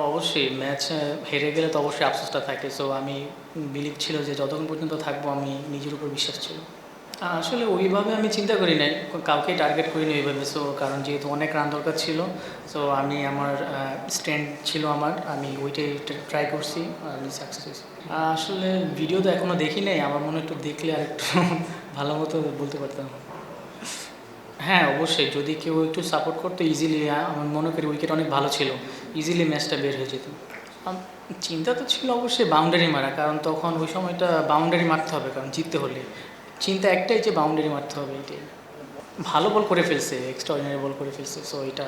অবশ্যই ম্যাচ হেরে গেলে তো অবশ্যই আফসোসটা থাকে। সো আমি বিলিভ ছিল যে যতক্ষণ পর্যন্ত থাকবো আমি নিজের উপর বিশ্বাস ছিল। আসলে ওইভাবে আমি চিন্তা করি নাই, কাউকে টার্গেট করিনি ওইভাবে। সো কারণ যেহেতু অনেক রান দরকার ছিল, সো আমি আমার স্ট্রেন্থ ছিল আমার, আমি ওইটাই ট্রাই করছি, আমি সাকসেস হয়েছি। আসলে ভিডিও তো এখনও দেখি নাই, আমার মনে হয় একটু দেখলে আর একটু ভালো মতো বলতে পারতাম। হ্যাঁ, অবশ্যই যদি কেউ একটু সাপোর্ট করতো ইজিলি, আমার মনে করি উইকেট অনেক ভালো ছিল, ইজিলি ম্যাচটা বের হয়ে যেত। চিন্তা তো ছিল অবশ্যই বাউন্ডারি মারা, কারণ তখন ওই সময়টা বাউন্ডারি মারতে হবে, কারণ জিততে হলে চিন্তা একটাই যে বাউন্ডারি মারতে হবে, এটাই। ভালো বল করে ফেলছে, এক্সট্রাঅর্ডিনারি বল করে ফেলছে, সো এটা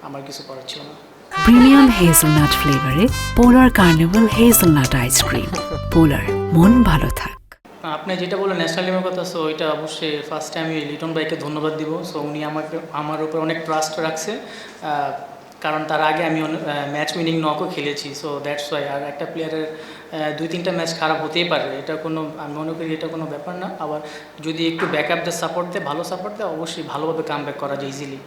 আমার কিছু করার ছিল না। প্রিমিয়াম হেজেলনাট ফ্লেভারে পোলার কার্নিভাল হেজেলনাট আইসক্রিম। পোলার, মন ভালো থাক। আপনি যেটা বললেন ন্যাশনাল টিমের কথা, সো এটা অবশ্যই ফার্স্টে আমি লিটন ভাইকে ধন্যবাদ দিব। সো উনি আমার উপর অনেক ট্রাস্ট রাখছে, কারণ তার আগে আমি ম্যাচ উইনিং নকও খেলেছি। So that's why. আর একটা প্লেয়ারের 2-3টা ম্যাচ খারাপ হতেই পারে, এটা কোনো, আমি মনে করি এটা কোনো ব্যাপার না। আবার যদি একটু ব্যাকআপদের সাপোর্ট দেয়, ভালো সাপোর্ট দেয়, অবশ্যই ভালোভাবে কামব্যাক করা যায় ইজিলি।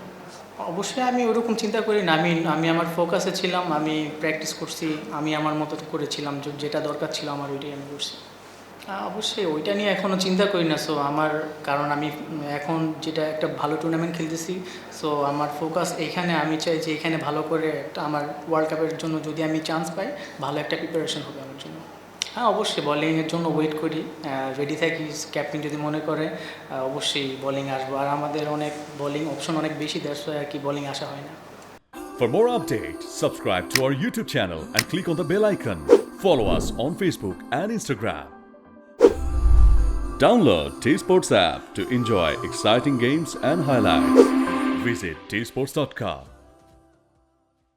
অবশ্যই আমি ওরকম চিন্তা করি না, আমি আমার ফোকাসে ছিলাম, আমি প্র্যাকটিস করছি, আমি আমার মতো করেছিলাম, যেটা দরকার ছিল আমার ওইটাই আমি করছি। অবশ্যই ওইটা নিয়ে এখনও চিন্তা করি না। সো আমার, কারণ আমি এখন যেটা একটা ভালো টুর্নামেন্ট খেলতেছি, সো আমার ফোকাস এইখানে, আমি চাই যে এখানে ভালো করে একটা আমার ওয়ার্ল্ড কাপের জন্য যদি আমি চান্স পাই, ভালো একটা প্রিপারেশন হবে আমার জন্য। হ্যাঁ, অবশ্যই বোলিংয়ের জন্য ওয়েট করি, রেডি থাকি। ক্যাপ্টেন যদি মনে করে অবশ্যই বোলিং আসবো, আর আমাদের অনেক বোলিং অপশন অনেক বেশি, দেশ আর কি বোলিং আসা হয় না। For more updates, subscribe to our YouTube channel and click on the bell icon. Follow us on Facebook and Instagram. Download T Sports app to enjoy exciting games and highlights. Visit tsports.com.